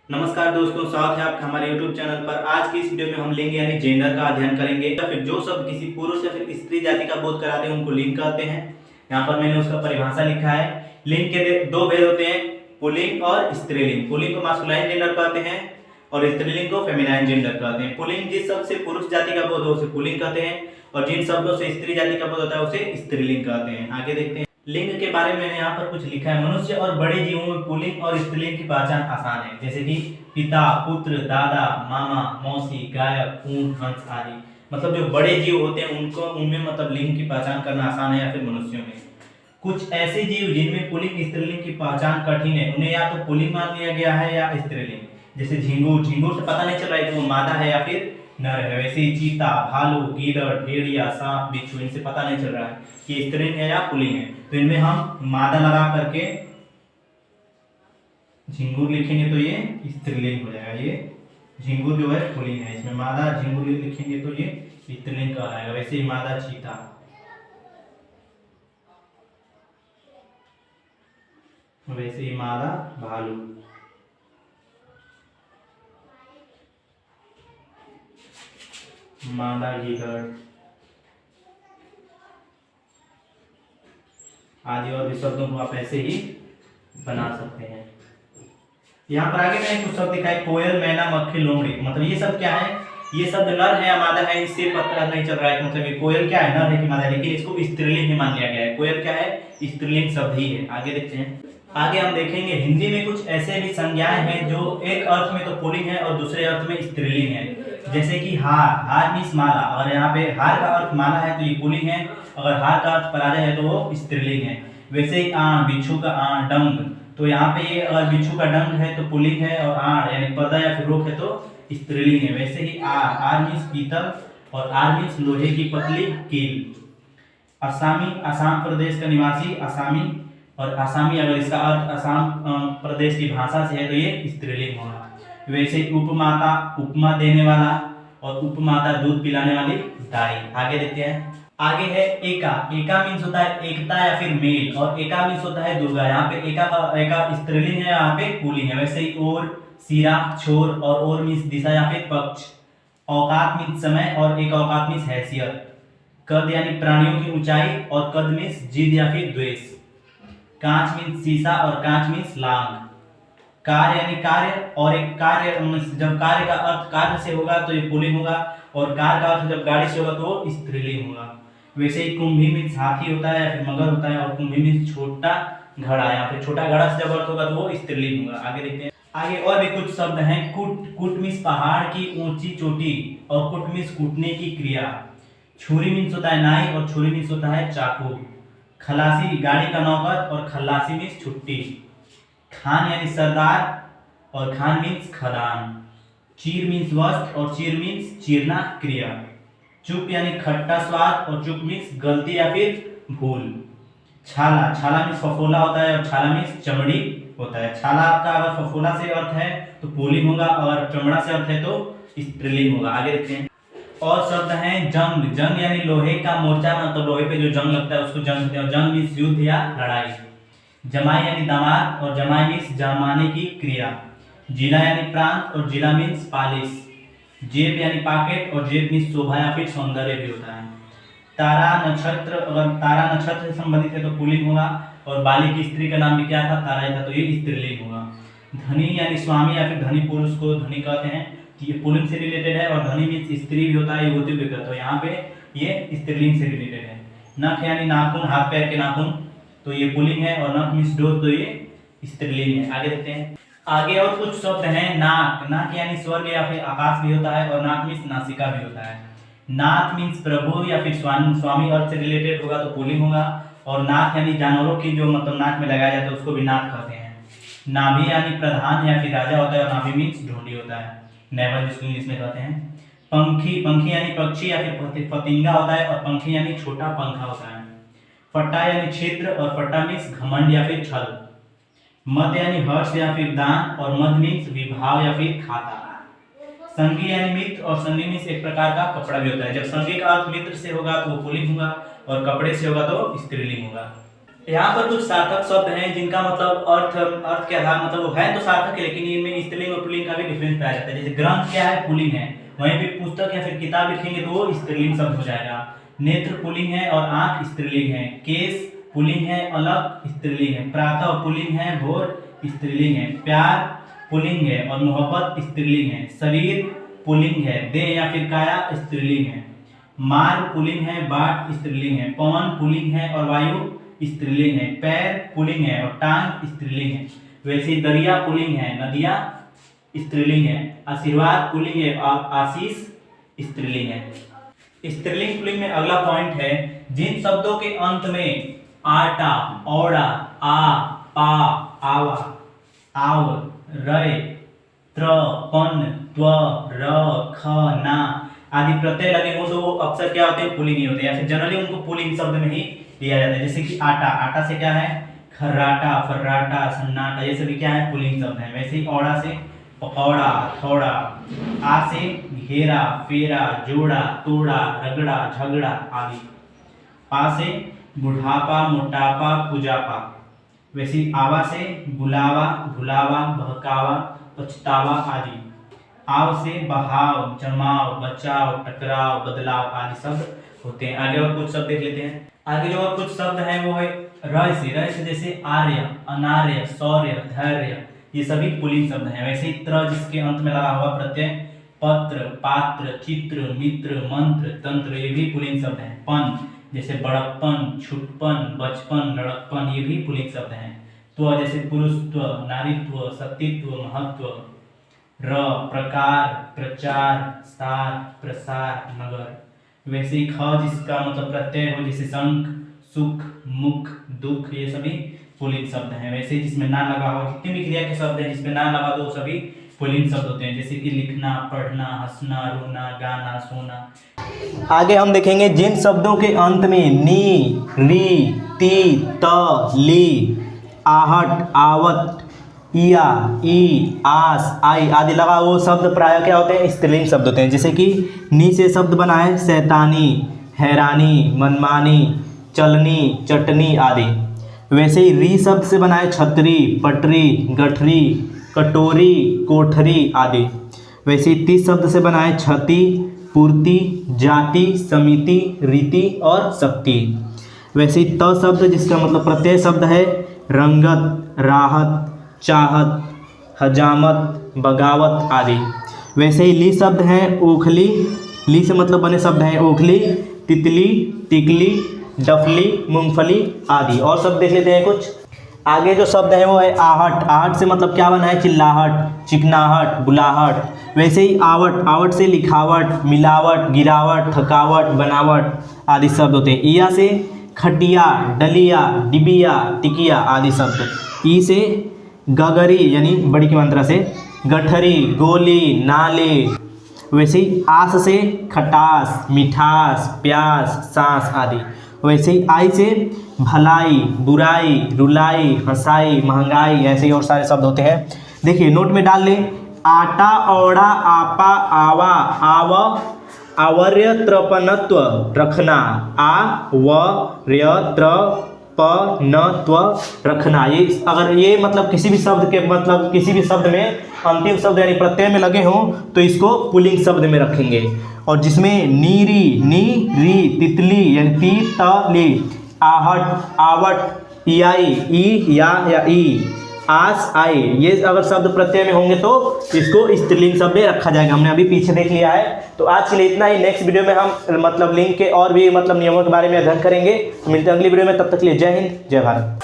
नमस्कार दोस्तों, स्वागत है आपका हमारे YouTube चैनल पर। आज की इस वीडियो में हम लिंग यानी जेंडर का अध्ययन करेंगे या फिर जो शब्द किसी पुरुष या फिर स्त्री जाति का बोध कराते हैं उनको लिंग कहते हैं। यहाँ पर मैंने उसका परिभाषा लिखा है। लिंग के दो भेद होते हैं, पुल्लिंग और स्त्रीलिंग। पुल्लिंग को मास्कुलाइन जेंडर कहते हैं और स्त्रीलिंग को फेमिनाइन जेंडर कहते हैं। पुल्लिंग जिस शब्द से पुरुष जाति का बोध हो उसे पुल्लिंग कहते हैं और जिन शब्दों से स्त्री जाति का बोध होता है उसे स्त्रीलिंग कहते हैं। आगे देखते हैं। लिंग के बारे में मैंने यहाँ पर कुछ लिखा है। मनुष्य और बड़े जीवों में पुल्लिंग और स्त्रीलिंग की पहचान आसान है, जैसे कि पिता, पुत्र, दादा, मामा, मौसी, गायक, ऊंट, हंस आदि। मतलब जो बड़े जीव होते हैं उनको उनमें मतलब लिंग की पहचान करना आसान है या फिर मनुष्यों में। कुछ ऐसे जीव जिनमें पुल्लिंग स्त्रीलिंग की पहचान कठिन है उन्हें या तो पुल्लिंग मान लिया गया है या स्त्रीलिंग, जैसे झिंगुर। झिंगुर से पता नहीं चल रहा है कि वो मादा है या फिर नर है। वैसे ही चीता, भालू, गीदड़, भेड़िया, सांप, बिच्छू, इनसे पता नहीं चल रहा है कि स्त्रीलिंग है या पुल्लिंग है। तो इनमें हम मादा लगा करके झिंगुर लिखेंगे तो ये स्त्रीलिंग हो जाएगा। ये झिंगुर जो है पुल्लिंग है, इसमें मादा झिंगुर लिखेंगे तो ये स्त्रीलिंग कहलाएगा। वैसे ही मादा चीता, वैसे ही मादा भालू, मादा गीदड़ आदि और भी शब्दों को आप ऐसे ही बना सकते हैं। यहाँ पर आगे मैंने कुछ शब्द दिखाए, कोयल, मैना, मक्खी, लोमड़ी। मतलब ये सब क्या है? ये शब्द नर है या मादा है इससे पता नहीं चल रहा है। मतलब ये कोयल क्या है, नर है कि मादा है, लेकिन इसको स्त्रीलिंग ही मान लिया गया है। कोयल क्या है? स्त्रीलिंग शब्द ही है। आगे देखते हैं। आगे हम देखेंगे हिंदी में कुछ ऐसे भी संज्ञाएं हैं जो एक अर्थ में तो पुल्लिंग है और दूसरे अर्थ में स्त्रीलिंग है, जैसे कि हार। हार मीन्स माला, और यहाँ पे हार का अर्थ माला है तो ये पुल्लिंग है, अगर हार का अर्थ पराजय है तो वो स्त्रीलिंग है। वैसे ही आण, बिच्छू का आण, डंग, तो यहाँ पे ये अगर बिच्छू का डंग है तो पुल्लिंग है और आण यानी पर्दा या फिर रोक है तो स्त्रीलिंग है। वैसे ही आर, आर मीन्स पीतल और आर मीन्स लोहे की पतली कील। असामी, असम प्रदेश का निवासी असामी, और असामी अगर इसका अर्थ असम प्रदेश की भाषा से है तो ये स्त्रीलिंग होगा। वैसे उपमाता, उपमा देने वाला, और उपमाता दूध पिलाने वाली दाई। आगे देखते हैं। आगे है एका। एका मीन्स होता है एकता या फिर मेल, और एका मीन्स होता है दुर्गा। यहाँ पे एका स्त्रीलिंग है, यहाँ पे पुल्लिंग है। वैसे ही ओर, सिरा, छोर, और ओर मीन्स दिशा या फिर पक्ष। औकात मीन्स समय और एक औकात मीन्स हैसियत। कद यानी प्राणियों की ऊंचाई और कद मीन्स जिद या फिर द्वेष। कांच मीन्स शीशा और कांच मीन्स लांग। कार्य यानी कार्य, और एक कार्य जब कार्य का अर्थ कार्य से होगा तो ये पुल्लिंग होगा, और कार का अर्थ जब गाड़ी से होगा तो वो स्त्रीलिंग होगा। वैसे ही कुंभी मीन्स हाथी होता है या फिर मगर होता है, और कुंभी मीन्स छोटा घड़ा, यहाँ पे छोटा घड़ा से जब अर्थ होगा तो वो स्त्रीलिंग होगा। आगे देखते हैं। आगे और भी कुछ शब्द हैं। कुट, कुट मीन्स पहाड़ की ऊंची चोटी, और कुट मीन्स कूटने की क्रिया। छुरी मीन्स होता है नाई, और छुरी मीन्स होता है चाकू। खलासी गाड़ी का नौकर, और खलासी मीन्स छुट्टी। खान यानी सरदार, और खान मीन्स खदान। चीर मीन्स वस्त्र, और चीर मीन्स चीरना क्रिया। चुप यानी खट्टा स्वाद, और चुप मीन्स गलती या फिर भूल। छाला, छाला मीन्स फफोला होता है, और छाला मीन्स चमड़ी होता है। छाला का अगर फफोला से अर्थ है तो पुल्लिंग होगा, और चमड़ा से अर्थ है तो स्त्रीलिंग होगा। आगे देखते हैं। और शब्द हैं जंग। जंग यानी लोहे का मोर्चा, मतलब लोहे पे जो जंग लगता है उसको जंग कहते हैं, और जंग मीन्स युद्ध या लड़ाई। जमाई यानी दामाद, और जमाई मीन्स जमाने की क्रिया। जिला यानी प्रांत, और जिला मीन्स पालिश। जेब यानी पॉकेट, और जेब मीन्स शोभा या फिर सौंदर्य भी होता है। तारा नक्षत्र, अगर तारा नक्षत्र से संबंधित है तो पुल्लिंग होगा, और बाली की स्त्री का नाम भी क्या था? तारा था, तो ये स्त्रीलिंग होगा। धनी यानी स्वामी या फिर धनी पुरुष को धनी कहते हैं, ये पुल्लिंग से रिलेटेड है, और धनी मीन्स स्त्री भी होता है, युवती भी होता है, तो यहाँ पे ये स्त्रीलिंग से रिलेटेड है। नख यानी नाखून, हाथ पैर के नाखून, तो ये पुल्लिंग है, और नख मीन्स डोर, तो ये स्त्रीलिंग है। आगे देखते हैं। आगे और कुछ शब्द हैं। नाक, नाक यानी स्वर्ग या फिर आकाश भी होता है, और नाक मीन्स नासिका भी होता है। नाथ मीन्स प्रभु या फिर स्वामी अर्थ से रिलेटेड होगा तो पुल्लिंग होगा, और नाथ यानी जानवरों की जो मतलब नाक में लगाया जाता है उसको भी नाथ कहते हैं। नाभि यानी प्रधान या फिर राजा होता है, और नाभि मीन्स ढूंढी होता है, नेवल जिसको इंग्लिश में कहते हैं। पंखी, पंखी यानी पक्षी या फिर पतिंगा होता है, और पंखी यानी छोटा पंखा होता है। फट्टा यानी छिद्र, और फट्टा मीन्स घमंड या फिर छल। मद यानी हर्ष या फिर दान, और मद मीन्स विभाव या फिर खाता। संगी यानी मित्र, और संगी मीन्स एक प्रकार का कपड़ा भी होता है। जब संगी का अर्थ मित्र से होगा तो वो पुल्लिंग होगा, और कपड़े से होगा तो स्त्रीलिंग होगा। यहाँ पर कुछ सार्थक शब्द हैं जिनका मतलब अर्थ के आधार मतलब वो है तो सार्थक है, लेकिन इनमें स्त्रीलिंग और पुल्लिंग का भी डिफरेंस पाया जाता है। जैसे ग्रंथ क्या है, पुल्लिंग है, वहीं पे पुस्तक या फिर किताब लिखेंगे तो वो स्त्रीलिंग शब्द हो जाएगा। नेत्र पुल्लिंग है और आंख स्त्रीलिंग है। केस पुल्लिंग है, अलग स्त्रीलिंग है। प्रातः पुल्लिंग है, भोर स्त्रीलिंग है। प्यार पुल्लिंग है और मोहब्बत स्त्रीलिंग है। शरीर पुल्लिंग है, देह या फिर काया स्त्रीलिंग है। मार्ग पुल्लिंग है, बाट स्त्रीलिंग है। पवन पुल्लिंग है और वायु स्त्रीलिंग है। पैर पुल्लिंग है और टांग स्त्रीलिंग है। वैसे ही दरिया पुल्लिंग है, नदियां स्त्रीलिंग है। आशीर्वाद पुल्लिंग है और आशीष स्त्रीलिंग है। स्त्रीलिंग पुल्लिंग में अगला पॉइंट है, जिन शब्दों के अंत में आटा, औड़ा, आ, पा, आवा, आव, रय, त्र, पन, त्व, र, ख, ना आदि प्रत्यय लगे हो तो वो अक्सर क्या होते हैं, पुल्लिंग ही होते हैं, या फिर जनरली उनको पुल्लिंग शब्द में ही लिया जाता है। जैसे कि आटा, आटा से क्या है, खर्राटा, फर्राटा, सन्नाटा, ये सभी क्या है, पुल्लिंग शब्द है। वैसे ही औड़ा से पकौड़ा, थोड़ा, आ से घेरा, फेरा, जोड़ा, तोड़ा, रगड़ा, झगड़ा आदि। पा से बुढ़ापा, मोटापा, पुजापा। वैसे आवा से बुलावा, भुलावा, बहकावा, पछतावा आदि। आव से बहाव, जमाव, बचाव, टकराव, बदलाव आदि शब्द होते हैं। आगे और कुछ शब्द देख लेते हैं। आगे जो और कुछ शब्द हैं वो है रय से जैसे आर्य, अनार्य, शौर्य, धैर्य, ये सभी पुल्लिंग शब्द हैं। वैसे ही त्र जिसके अंत में लगा हुआ प्रत्यय, पत्र, पात्र, चित्र, मित्र, मंत्र, तंत्र, ये भी पुल्लिंग शब्द हैं। पन जैसे बड़प्पन, छुटपन, बचपन, लड़कपन, ये भी पुल्लिंग शब्द हैं। त्व जैसे पुरुषत्व, नारीत्व, सतीत्व, महत्व। र प्रकार, प्रचार, सार, प्रसार, नगर। वैसे ही ख जिसका मतलब प्रत्यय हो जैसे शंख, सुख, मुख, दुख, ये सभी पुल्लिंग शब्द हैं। वैसे ही जिसमें ना लगा हो, जितने भी क्रिया के शब्द हैं जिसमें ना लगा तो सभी पुल्लिंग शब्द होते हैं। जैसे कि लिखना, पढ़ना, हंसना, रोना, गाना, सोना। आगे हम देखेंगे जिन शब्दों के अंत में नी, री, ती, त, ली, आहट, आवत, इया, ई, आस, आई आदि लगा वो शब्द प्राय क्या होते हैं, स्त्रीलिंग शब्द होते हैं। जैसे कि नी से शब्द बना है शैतानी, हैरानी, मनमानी, चलनी, चटनी आदि। वैसे ही री शब्द से बना है छतरी, पटरी, गठरी, कटोरी, कोठरी आदि। वैसे ही ती शब्द से बना है छति, पूर्ति, जाति, समिति, रीति और शक्ति। वैसे ही त शब्द जिसका मतलब प्रत्यय शब्द है रंगत, राहत, चाहत, हजामत, बगावत आदि। वैसे ही ली शब्द है ओखली, ली से मतलब बने शब्द हैं ओखली, तितली, टिकली, डफली, मूंगफली आदि। और शब्द देख लेते हैं कुछ। आगे जो शब्द है वो है आहट, आहट से मतलब क्या बना है, चिल्लाहट, चिकनाहट, बुलाहट। वैसे ही आवट, आवट से लिखावट, मिलावट, गिरावट, थकावट, बनावट आदि शब्द होते हैं। ईया से खटिया, डलिया, डिबिया, टिकिया आदि शब्द। ई से गगरी यानी बड़ी की मात्रा से गठरी, गोली, नाले। वैसे ही आस से खटास, मिठास, प्यास, सांस आदि। वैसे ही आई से भलाई, बुराई, रुलाई, हंसाई, महंगाई, ऐसे ही और सारे शब्द होते हैं। देखिए नोट में डाल लें, आटा, औड़ा, आपा, आवा, आव, आवर्य, त्रपनत्व रखना, आ व र्य त्र प न त्व रखना। ये अगर ये मतलब किसी भी शब्द के मतलब किसी भी शब्द में अंतिम शब्द यानी प्रत्यय में लगे हों तो इसको पुल्लिंग शब्द में रखेंगे। और जिसमें नीरी, नी, री, तितली यानी ती, त, ली, आहट, आवट, इयाई, ई, या ई, आस, आई, ये अगर शब्द प्रत्यय में होंगे तो इसको स्त्रीलिंग शब्द में रखा जाएगा। हमने अभी पीछे देख लिया है। तो आज के लिए इतना ही। नेक्स्ट वीडियो में हम मतलब लिंग के और भी मतलब नियमों के बारे में अध्ययन करेंगे। तो मिलते हैं अगली वीडियो में, तब तक के लिए जय हिंद, जय भारत।